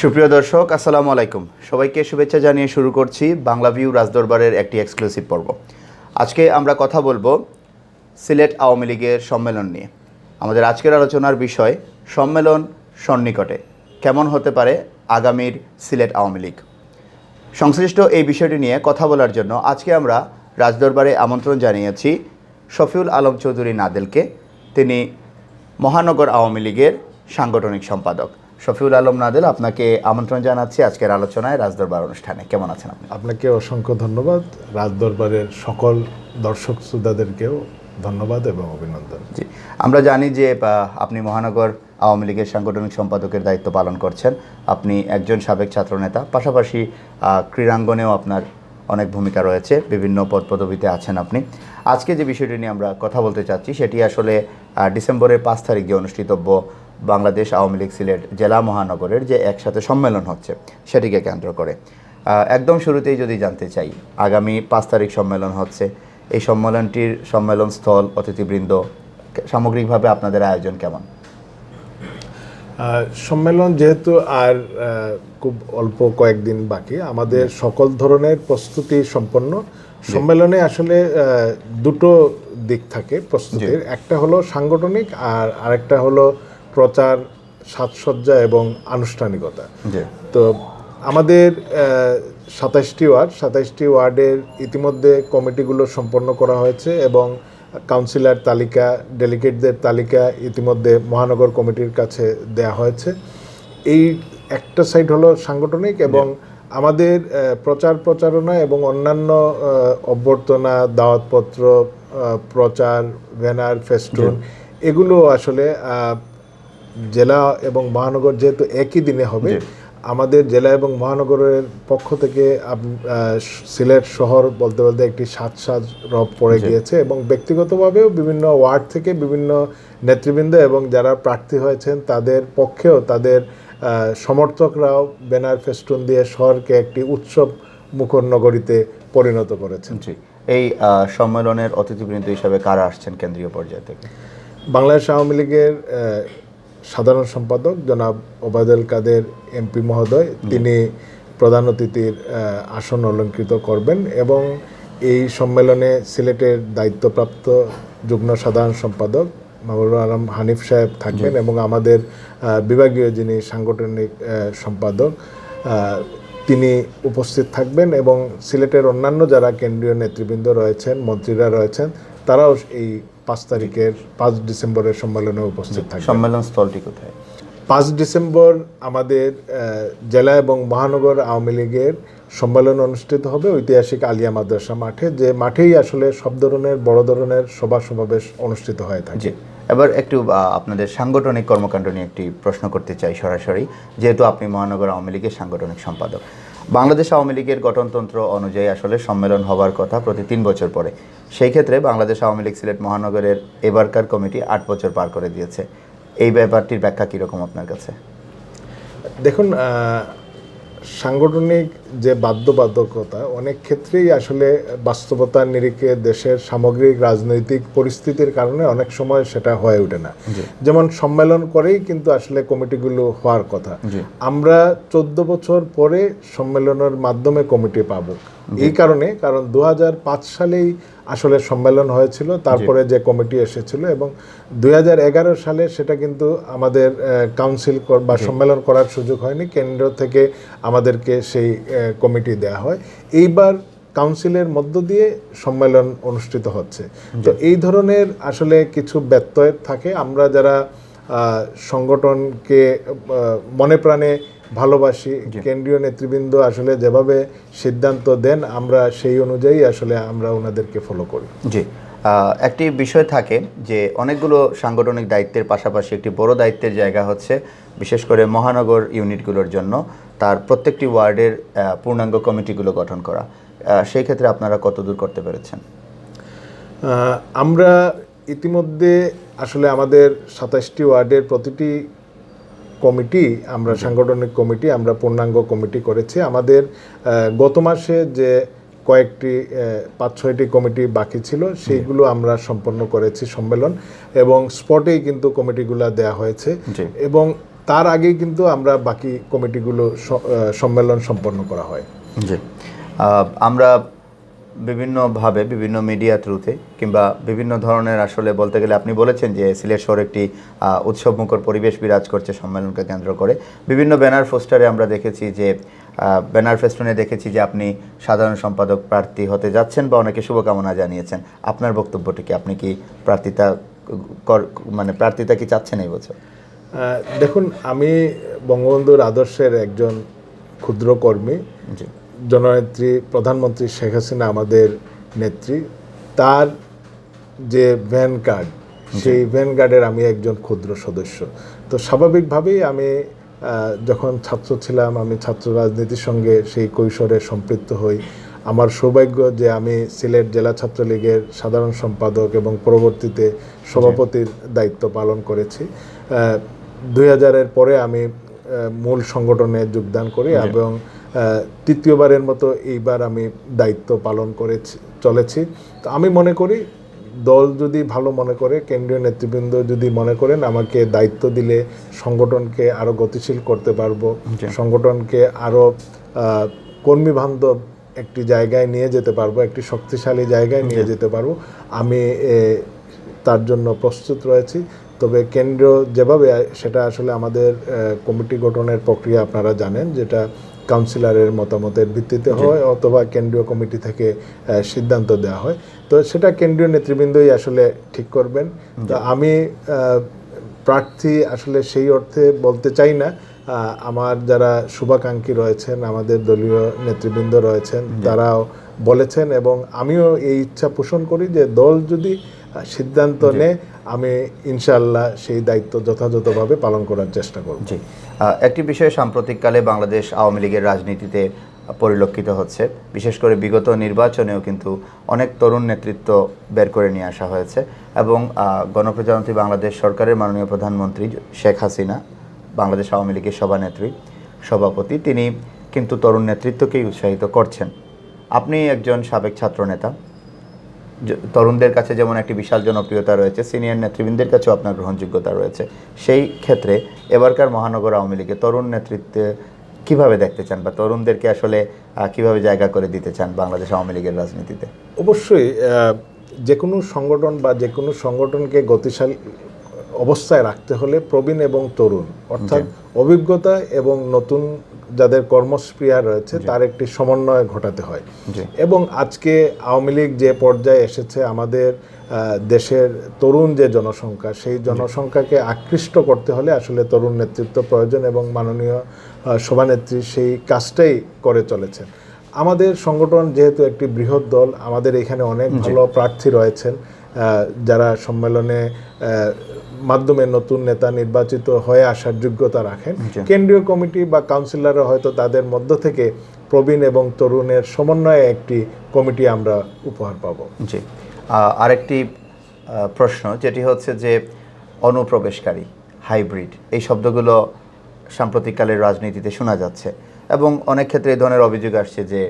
সুপ্রিয় দর্শক, আসসালামু আলাইকুম। সবাইকে শুভেচ্ছা জানিয়ে শুরু করছি বাংলা ভিউ রাজদরবারের একটি এক্সক্লুসিভ পর্ব। আজকে আমরা কথা বলবো সিলেট আওয়ামী লীগের সম্মেলন নিয়ে। আমাদের আজকের আলোচনার বিষয় সম্মেলন সন্নিকটে, কেমন হতে পারে আগামীর সিলেট আওয়ামী লীগ। সংশ্লিষ্ট এই বিষয়টি নিয়ে কথা বলার জন্য আজকে আমরা রাজদরবারে আমন্ত্রণ জানিয়েছি শফিউল আলম চৌধুরী নাদেলকে। তিনি মহানগর আওয়ামী লীগের সাংগঠনিক সম্পাদক। শফিউল আলম নাদেল, আপনাকে আমন্ত্রণ জানাচ্ছি আজকের আলোচনায় রাজদরবার অনুষ্ঠানে। কেমন আছেন আপনি? আপনাকে অসংখ্য ধন্যবাদ। রাজদরবারের সকল দর্শক শ্রোতাদেরকেও ধন্যবাদ এবং অভিনন্দন। জি, আমরা জানি যে আপনি মহানগর আওয়ামী লীগের সাংগঠনিক সম্পাদকের দায়িত্ব পালন করছেন। আপনি একজন সাবেক ছাত্রনেতা, পাশাপাশি ক্রীড়াঙ্গনেও আপনার অনেক ভূমিকা রয়েছে, বিভিন্ন পদ পদবিতে আছেন আপনি। আজকে যে বিষয়টি নিয়ে আমরা কথা বলতে চাচ্ছি সেটি আসলে ডিসেম্বরের 5 তারিখ যে অনুষ্ঠিতব্য বাংলাদেশ আওয়ামী লীগ সিলেট জেলা মহানগরের যে একসাথে সম্মেলন হচ্ছে সেটিকে কেন্দ্র করে। একদম শুরুতেই যদি জানতে চাই, আগামী 5 তারিখ সম্মেলন হচ্ছে, এই সম্মেলনটির সম্মেলন স্থল, অতিথিবৃন্দ, সামগ্রিকভাবে আপনাদের আয়োজন কেমন? সম্মেলন যেহেতু আর খুব অল্প কয়েকদিন বাকি, আমাদের সকল ধরনের প্রস্তুতি সম্পন্ন। সম্মেলনে আসলে দুটো দিক থাকে প্রস্তুতির, একটা হলো সাংগঠনিক আর আরেকটা হলো প্রচার, সাজসজ্জা এবং আনুষ্ঠানিকতা। তো আমাদের 27টি ওয়ার্ডের ইতিমধ্যে কমিটিগুলো সম্পন্ন করা হয়েছে এবং কাউন্সিলর তালিকা, ডেলিগেটদের তালিকা ইতিমধ্যে মহানগর কমিটির কাছে দেয়া হয়েছে। এই একটা সাইড হলো সাংগঠনিক, এবং আমাদের প্রচারণা এবং অন্যান্য অভ্যর্থনা, দাওয়াতপত্র, প্রচার, ব্যানার, ফেস্টুন, এগুলো আসলে জেলা এবং মহানগর যেহেতু একই দিনে হবে, আমাদের জেলা এবং মহানগরের পক্ষ থেকে সিলেট শহর বলতে বলতে একটি সাজ রব পড়ে গিয়েছে, এবং ব্যক্তিগতভাবেও বিভিন্ন ওয়ার্ড থেকে বিভিন্ন নেতৃবৃন্দ এবং যারা প্রার্থী হয়েছেন তাদের পক্ষেও তাদের সমর্থকরাও ব্যানার, ফেস্টুন দিয়ে শহরকে একটি উৎসব মুখর নগরীতে পরিণত করেছেন। এই সম্মেলনের অতিথিবৃন্দ হিসাবে কারা আসছেন কেন্দ্রীয় পর্যায় থেকে? বাংলাদেশ আওয়ামী লীগের সাধারণ সম্পাদক জনাব ওবায়দুল কাদের এমপি মহোদয়, তিনি প্রধান অতিথির আসন অলঙ্কৃত করবেন, এবং এই সম্মেলনে সিলেটের দায়িত্বপ্রাপ্ত যুগ্ম সাধারণ সম্পাদক মাহবুবুল আলম হানিফ সাহেব থাকবেন, এবং আমাদের বিভাগীয় যিনি সাংগঠনিক সম্পাদক তিনি উপস্থিত থাকবেন, এবং সিলেটের অন্যান্য যারা কেন্দ্রীয় নেতৃবৃন্দ রয়েছেন, মন্ত্রীরা রয়েছেন, তারাও এই 5 ডিসেম্বরের সম্মেলনে উপস্থিত থাকবে। সম্মেলন স্থলটি কোথায়? 5 ডিসেম্বর আমাদের জেলা এবং মহানগর আওয়ামী লীগের সম্মেলন অনুষ্ঠিত হবে ঐতিহাসিক আলিয়া মাদ্রাসা মাঠে, যে মাঠেই আসলে সব ধরনের বড় ধরনের সভা সমাবেশ অনুষ্ঠিত হয়ে থাকে। এবার একটু আপনাদের সাংগঠনিক কর্মকাণ্ড নিয়ে একটি প্রশ্ন করতে চাই সরাসরি, যেহেতু আপনি মহানগর আওয়ামী লীগের সাংগঠনিক সম্পাদক। বাংলাদেশ আওয়ামী লীগের গঠনতন্ত্র অনুযায়ী আসলে সম্মেলন হওয়ার কথা প্রতি 3 বছর পরে। সেই ক্ষেত্রে বাংলাদেশ আওয়ামী লীগ সিলেট মহানগরের এবারকার কমিটি 8 বছর পার করে দিয়েছে। এই ব্যাপারটির ব্যাখ্যা কীরকম আপনার কাছে? দেখুন, সাংগঠনিক যে বাধ্যবাধকতা অনেক ক্ষেত্রেই আসলে বাস্তবতার নিরিখে দেশের সামগ্রিক রাজনৈতিক পরিস্থিতির কারণে অনেক সময় সেটা হয়ে ওঠে না। যেমন সম্মেলন করেই কিন্তু আসলে কমিটিগুলো হওয়ার কথা। আমরা 14 বছর পরে সম্মেলনের মাধ্যমে কমিটি পাবো, এই কারণ 2005 সালেই আসলে সম্মেলন হয়েছিল, তারপরে যে কমিটি এসেছিল, এবং 2011 সালে সেটা কিন্তু আমাদের কাউন্সিল বা সম্মেলন করার সুযোগ হয়নি, কেন্দ্র থেকে আমাদেরকে সেই কমিটি দেয়া হয়। এইবার কাউন্সিলের মধ্য দিয়ে সম্মেলন অনুষ্ঠিত হচ্ছে। তো এই ধরনের আসলে কিছু ব্যত্যয় থাকে। আমরা যারা সংগঠনকে মনে প্রাণে ভালোবাসি, কেন্দ্রীয় নেতৃবৃন্দ আসলে যেভাবে সিদ্ধান্ত দেন, আমরা সেই অনুযায়ী আসলে আমরা ওনাদেরকে ফলো করি। জি, একটি বিষয় থাকে যে অনেকগুলো সাংগঠনিক দায়িত্বের পাশাপাশি একটি বড় দায়িত্বের জায়গা হচ্ছে বিশেষ করে মহানগর ইউনিটগুলোর জন্য তার প্রত্যেকটি ওয়ার্ডের পূর্ণাঙ্গ কমিটিগুলো গঠন করা। সেই ক্ষেত্রে আপনারা কতদূর করতে পেরেছেন? আমরা ইতিমধ্যে আসলে আমাদের 27টি ওয়ার্ডের প্রতিটি কমিটি, আমরা সাংগঠনিক কমিটি, আমরা পূর্ণাঙ্গ কমিটি করেছি। আমাদের গত মাসে যে কয়েকটি 5-6টি কমিটি বাকি ছিল সেইগুলো আমরা সম্পন্ন করেছি সম্মেলন, এবং স্পটেই কিন্তু কমিটিগুলো দেয়া হয়েছে। এবং তার আগেই কিন্তু আমরা বাকি কমিটিগুলো সম্মেলন সম্পন্ন করা হয়। জি, আমরা বিভিন্নভাবে বিভিন্ন মিডিয়া থ্রুতে কিংবা বিভিন্ন ধরনের আসলে বলতে গেলে আপনি বলেছেন যে সিলেট শহর একটি উৎসবমুখর পরিবেশ বিরাজ করছে সম্মেলনকে কেন্দ্র করে। বিভিন্ন ব্যানার পোস্টারে আমরা দেখেছি যে ব্যানার ফেস্টুনে দেখেছি যে আপনি সাধারণ সম্পাদক প্রার্থী হতে যাচ্ছেন বা অনেকে শুভকামনা জানিয়েছেন। আপনার বক্তব্যটি কি, আপনি কি প্রার্থিতা কি চাচ্ছেন এই বছর? দেখুন, আমি বঙ্গবন্ধুর আদর্শের একজন ক্ষুদ্র কর্মী। জি, জননেত্রী প্রধানমন্ত্রী শেখ হাসিনা আমাদের নেত্রী, তার যে ভ্যান কার্ড, সেই ভ্যান কার্ডের আমি একজন ক্ষুদ্র সদস্য। তো স্বাভাবিকভাবেই আমি যখন ছাত্র ছিলাম, আমি ছাত্র রাজনীতির সঙ্গে সেই কৈশোরে সম্পৃক্ত হই। আমার সৌভাগ্য যে আমি সিলেট জেলা ছাত্রলীগের সাধারণ সম্পাদক এবং পরবর্তীতে সভাপতির দায়িত্ব পালন করেছি। 2000-এর পরে আমি মূল সংগঠনে যোগদান করি এবং তৃতীয়বারের মতো এইবার আমি দায়িত্ব পালন করে চলেছি। তো আমি মনে করি দল যদি ভালো মনে করে, কেন্দ্রীয় নেতৃবৃন্দ যদি মনে করেন আমাকে দায়িত্ব দিলে সংগঠনকে আরও গতিশীল করতে পারবো, সংগঠনকে আরও কর্মীবান্ধব একটি জায়গায় নিয়ে যেতে পারবো, একটি শক্তিশালী জায়গায় নিয়ে যেতে পারবো, আমি তার জন্য প্রস্তুত রয়েছি। তবে কেন্দ্র যেভাবে, সেটা আসলে আমাদের কমিটি গঠনের প্রক্রিয়া আপনারা জানেন, যেটা কাউন্সিলরের মতামতের ভিত্তিতে হয় অথবা কেন্দ্রীয় কমিটি থেকে সিদ্ধান্ত দেওয়া হয়। তো সেটা কেন্দ্রীয় নেতৃবৃন্দই আসলে ঠিক করবেন। তো আমি প্রার্থী আসলে সেই অর্থে বলতে চাই না। আমার যারা শুভাকাঙ্ক্ষী রয়েছেন, আমাদের দলীয় নেতৃবৃন্দ রয়েছেন, তারাও বলেছেন এবং আমিও এই ইচ্ছা পোষণ করি যে দল যদি সিদ্ধান্ত নেয় আমি ইনশাআল্লাহ সেই দায়িত্ব যথাযথভাবে পালন করার চেষ্টা করব। জি, একটি বিষয় সাম্প্রতিককালে বাংলাদেশ আওয়ামী লীগের রাজনীতিতে পরিলক্ষিত হচ্ছে, বিশেষ করে বিগত নির্বাচনেও কিন্তু অনেক তরুণ নেতৃত্ব বের করে নিয়ে আসা হয়েছে এবং গণপ্রজাতন্ত্রী বাংলাদেশ সরকারের মাননীয় প্রধানমন্ত্রী শেখ হাসিনা, বাংলাদেশ আওয়ামী লীগের সভাপতি, তিনি কিন্তু তরুণ নেতৃত্বকেই উৎসাহিত করছেন। আপনি একজন সাবেক ছাত্রনেতা, তরুণদের কাছে যেমন একটি বিশাল জনপ্রিয়তা রয়েছে, সিনিয়র নেতৃবৃন্দের কাছেও আপনার গ্রহণযোগ্যতা রয়েছে। সেই ক্ষেত্রে এবারকার মহানগর আওয়ামী লীগে তরুণ নেতৃত্বে কিভাবে দেখতে চান বা তরুণদেরকে আসলে কিভাবে জায়গা করে দিতে চান বাংলাদেশ আওয়ামী লীগের রাজনীতিতে? অবশ্যই যে কোনো সংগঠন বা যে কোনো সংগঠনকে গতিশীল অবস্থায় রাখতে হলে প্রবীণ এবং তরুণ, অর্থাৎ অভিজ্ঞতা এবং নতুন যাদের কর্মস্পৃহা রয়েছে তার একটি সমন্বয় ঘটাতে হয়। এবং আজকে আওয়ামী লীগ যে পর্যায়ে এসেছে, আমাদের দেশের তরুণ যে জনসংখ্যা, সেই জনসংখ্যাকে আকৃষ্ট করতে হলে আসলে তরুণ নেতৃত্ব প্রয়োজন এবং মাননীয় সভানেত্রী সেই কাজটাই করে চলেছেন। আমাদের সংগঠন যেহেতু একটি বৃহৎ দল, আমাদের এখানে অনেক ভালো প্রার্থী রয়েছেন যারা সম্মেলনে মাধ্যমে নতুন নেতা নির্বাচিত হয়ে আসার যোগ্যতা রাখেন। কেন্দ্রীয় কমিটি বা কাউন্সিলররা হয়তো তাদের মধ্য থেকে প্রবীণ এবং তরুণের সমন্বয়ে একটি কমিটি আমরা উপহার পাব। জি, আরেকটি প্রশ্ন যেটি হচ্ছে যে অনুপ্রবেশকারী, হাইব্রিড, এই শব্দগুলো সাম্প্রতিককালের রাজনীতিতে শোনা যাচ্ছে এবং অনেক ক্ষেত্রে এই ধরনের অভিযোগ আসছে যে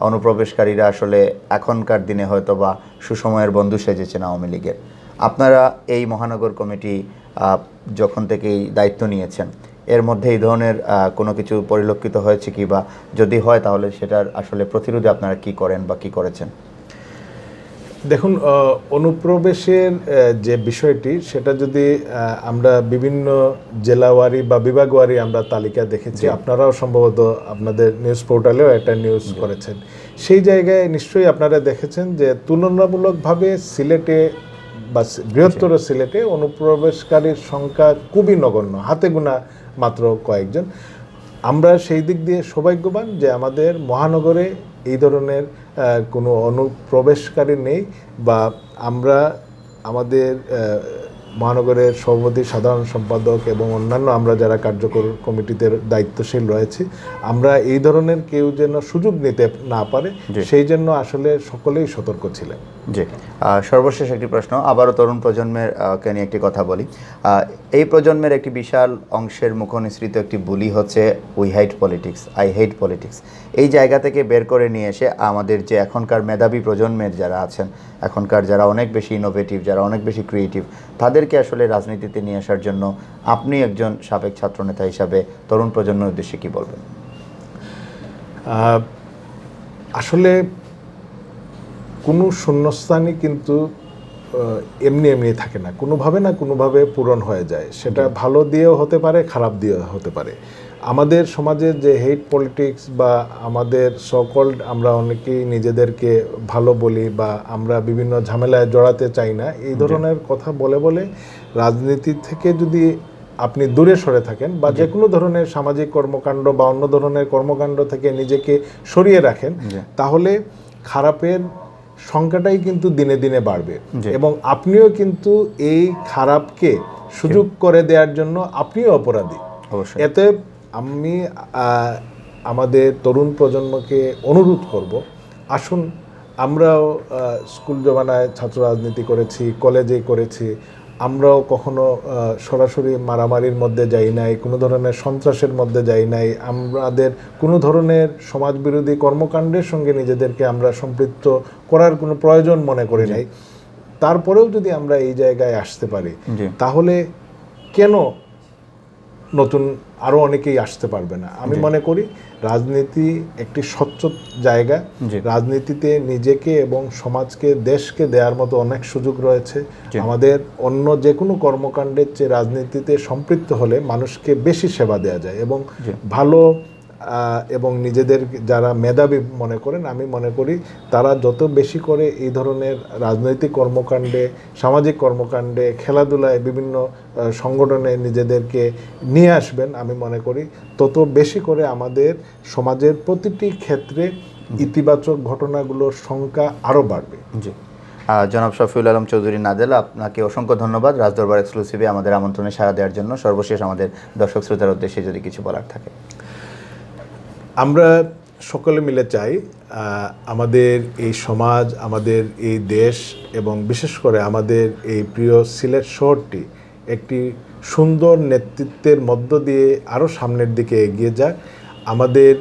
অনুপ্রবেশকারীরা আসলে এখনকার দিনে হয়তো বা সুসময়ের বন্ধু সেজেছেন আওয়ামী লীগের। আপনারা এই মহানগর কমিটি যখন থেকেই দায়িত্ব নিয়েছেন, এর মধ্যে এই ধরনের কোনো কিছু পরিলক্ষিত হয়েছে কি, বা যদি হয় তাহলে সেটার আসলে প্রতিরোধে আপনারা কি করেন বা কি করেছেন? দেখুন, অনুপ্রবেশের যে বিষয়টি, সেটা যদি আমরা বিভিন্ন জেলাওয়ারি বা বিভাগওয়ারি আমরা তালিকা দেখেছি, আপনারাও সম্ভবত আপনাদের নিউজ পোর্টালেও একটা নিউজ করেছেন, সেই জায়গায় নিশ্চয়ই আপনারা দেখেছেন যে তুলনামূলকভাবে সিলেটে বা বৃহত্তর সিলেটে অনুপ্রবেশকারীর সংখ্যা খুবই নগণ্য, হাতে গোনা মাত্র কয়েকজন। আমরা সেই দিক দিয়ে সৌভাগ্যবান যে আমাদের মহানগরে এই ধরনের কোনো অনুপ্রবেশকারী নেই, বা আমরা আমাদের মহানগরের সভাপতি, সাধারণ সম্পাদক এবং অন্যান্য আমরা যারা কার্যকর কমিটিতে দায়িত্বশীল রয়েছি, আমরা এই ধরনের কেউ যেন সুযোগ নিতে না পারে সেই জন্য আসলে সকলেই সতর্ক ছিলেন। জি, সর্বশেষ একটি প্রশ্ন, আবারও তরুণ প্রজন্মের কে নিয়ে একটি কথা বলি। এই প্রজন্মের একটি বিশাল অংশের মুখনিসৃত একটি বুলি হচ্ছে we hate politics, I hate politics. এই জায়গা থেকে বের করে নিয়ে এসে আমাদের যে এখনকার মেধাবী প্রজন্মের যারা আছেন, এখনকার যারা অনেক বেশি ইনোভেটিভ, যারা অনেক বেশি ক্রিয়েটিভ, তাদেরকে আসলে রাজনীতিতে নিয়ে আসার জন্য আপনি একজন সাবেক ছাত্রনেতা হিসাবে তরুণ প্রজন্মের উদ্দেশ্যে কী বলবেন? আসলে কোনো শূন্যস্থানই কিন্তু এমনি এমনি থাকে না, কোনোভাবে না কোনোভাবে পূরণ হয়ে যায়। সেটা ভালো দিয়েও হতে পারে, খারাপ দিয়েও হতে পারে। আমাদের সমাজে যে হেট পলিটিক্স বা আমাদের সকল্ড, আমরা অনেকেই নিজেদেরকে ভালো বলি বা আমরা বিভিন্ন ঝামেলায় জড়াতে চাই না, এই ধরনের কথা বলে বলে রাজনীতি থেকে যদি আপনি দূরে সরে থাকেন বা যে কোনো ধরনের সামাজিক কর্মকাণ্ড বা অন্য ধরনের কর্মকাণ্ড থেকে নিজেকে সরিয়ে রাখেন, তাহলে খারাপের সংখ্যাটাই কিন্তু দিনে দিনে বাড়বে এবং আপনিও কিন্তু এই খারাপকে সুযোগ করে দেওয়ার জন্য আপনিও অপরাধী। এতে আমি আমাদের তরুণ প্রজন্মকে অনুরোধ করব, আসুন আমরাও স্কুল জমানায় ছাত্র রাজনীতি করেছি, কলেজে করেছি, আমরাও কখনো সরাসরি মারামারির মধ্যে যাই নাই, কোনো ধরনের সন্ত্রাসের মধ্যে যাই নাই, আমাদের কোনো ধরনের সমাজবিরোধী কর্মকাণ্ডের সঙ্গে নিজেদেরকে আমরা সম্পৃক্ত করার কোনো প্রয়োজন মনে করি নাই। তারপরেও যদি আমরা এই জায়গায় আসতে পারি, তাহলে কেন নতুন আরও অনেকেই আসতে পারবে না? আমি মনে করি রাজনীতি একটি স্বচ্ছ জায়গা। রাজনীতিতে নিজেকে এবং সমাজকে, দেশকে দেওয়ার মতো অনেক সুযোগ রয়েছে। আমাদের অন্য যে কোনো কর্মকাণ্ডের চেয়ে রাজনীতিতে সম্পৃক্ত হলে মানুষকে বেশি সেবা দেওয়া যায় এবং ভালো এবং নিজেদের যারা মেধাবী মনে করেন, আমি মনে করি তারা যত বেশি করে এই ধরনের রাজনৈতিক কর্মকাণ্ডে, সামাজিক কর্মকাণ্ডে, খেলাধুলায়, বিভিন্ন সংগঠনে নিজেদেরকে নিয়ে আসবেন, আমি মনে করি তত বেশি করে আমাদের সমাজের প্রতিটি ক্ষেত্রে ইতিবাচক ঘটনাগুলোর সংখ্যা আরও বাড়বে। জি, জনাব শফিউল আলম চৌধুরী নাদেল, আপনাকে অসংখ্য ধন্যবাদ রাজদরবার এক্সক্লুসিভে আমাদের আমন্ত্রণে সাড়া দেওয়ার জন্য। সর্বশেষ আমাদের দর্শক শ্রোতার উদ্দেশ্যে যদি কিছু বলার থাকে। আমরা সকলে মিলে চাই আমাদের এই সমাজ, আমাদের এই দেশ এবং বিশেষ করে আমাদের এই প্রিয় সিলেট শহরটি একটি সুন্দর নেতৃত্বের মধ্য দিয়ে আরও সামনের দিকে এগিয়ে যাক। আমাদের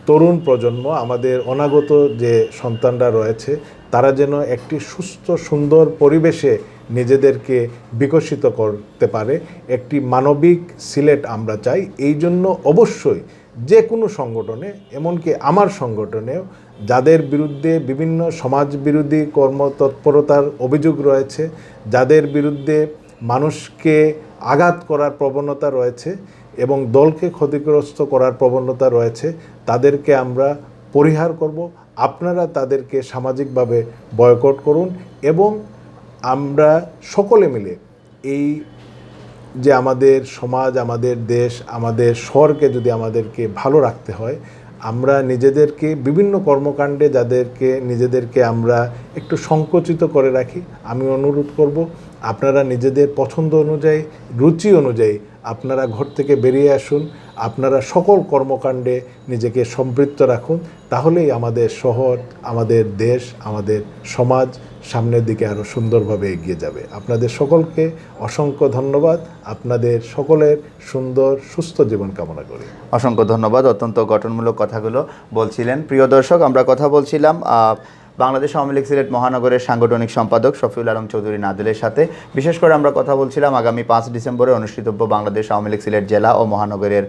তরুণ প্রজন্ম, আমাদের অনাগত যে সন্তানরা রয়েছে, তারা যেন একটি সুস্থ সুন্দর পরিবেশে নিজেদেরকে বিকশিত করতে পারে। একটি মানবিক সিলেট আমরা চাই। এই জন্য অবশ্যই যে কোনো সংগঠনে, এমনকি আমার সংগঠনেও যাদের বিরুদ্ধে বিভিন্ন সমাজ বিরোধী কর্মতৎপরতার অভিযোগ রয়েছে, যাদের বিরুদ্ধে মানুষকে আঘাত করার প্রবণতা রয়েছে এবং দলকে ক্ষতিগ্রস্ত করার প্রবণতা রয়েছে, তাদেরকে আমরা পরিহার করব। আপনারা তাদেরকে সামাজিকভাবে বয়কট করুন এবং আমরা সকলে মিলে এই যে আমাদের সমাজ, আমাদের দেশ, আমাদের শহরকে যদি আমাদেরকে ভালো রাখতে হয়, আমরা নিজেদেরকে বিভিন্ন কর্মকাণ্ডে যাদেরকে নিজেদেরকে আমরা একটু সংকুচিত করে রাখি, আমি অনুরোধ করব আপনারা নিজেদের পছন্দ অনুযায়ী, রুচি অনুযায়ী আপনারা ঘর থেকে বেরিয়ে আসুন, আপনারা সকল কর্মকাণ্ডে নিজেকে সম্পৃক্ত রাখুন। তাহলেই আমাদের শহর, আমাদের দেশ, আমাদের সমাজ সামনের দিকে আরও সুন্দরভাবে এগিয়ে যাবে। আপনাদের সকলকে অসংখ্য ধন্যবাদ। আপনাদের সকলের সুন্দর সুস্থ জীবন কামনা করি। অসংখ্য ধন্যবাদ। অত্যন্ত গঠনমূলক কথাগুলো বলছিলেন। প্রিয় দর্শক, আমরা কথা বলছিলাম বাংলাদেশ আওয়ামী লীগ সিলেট মহানগরের সাংগঠনিক সম্পাদক শফিউল আলম চৌধুরী নাদেলের সাথে। বিশেষ করে আমরা কথা বলছিলাম আগামী 5 ডিসেম্বরে অনুষ্ঠিতব্য বাংলাদেশ আওয়ামী লীগ সিলেট জেলা ও মহানগরের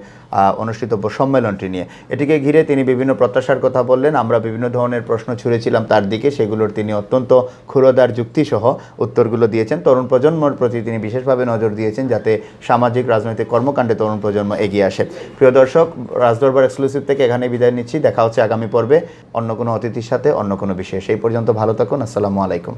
অনুষ্ঠিতব্য সম্মেলনটি নিয়ে। এটিকে ঘিরে তিনি বিভিন্ন প্রত্যাশার কথা বললেন। আমরা বিভিন্ন ধরনের প্রশ্ন ছুঁড়েছিলাম তার দিকে, সেগুলোর তিনি অত্যন্ত ক্ষুরোদার যুক্তিসহ উত্তরগুলো দিয়েছেন। তরুণ প্রজন্মর প্রতি তিনি বিশেষভাবে নজর দিয়েছেন যাতে সামাজিক রাজনৈতিক কর্মকাণ্ডে তরুণ প্রজন্ম এগিয়ে আসে। প্রিয় দর্শক, রাজদরবার এক্সক্লুসিভ থেকে এখানেই বিদায় নিচ্ছি। দেখা হচ্ছে আগামী পর্বে অন্য কোনো অতিথির সাথে, অন্য কোনো বিষয়ে। সেই পর্যন্ত ভালো থাকুন। আসসালামু আলাইকুম।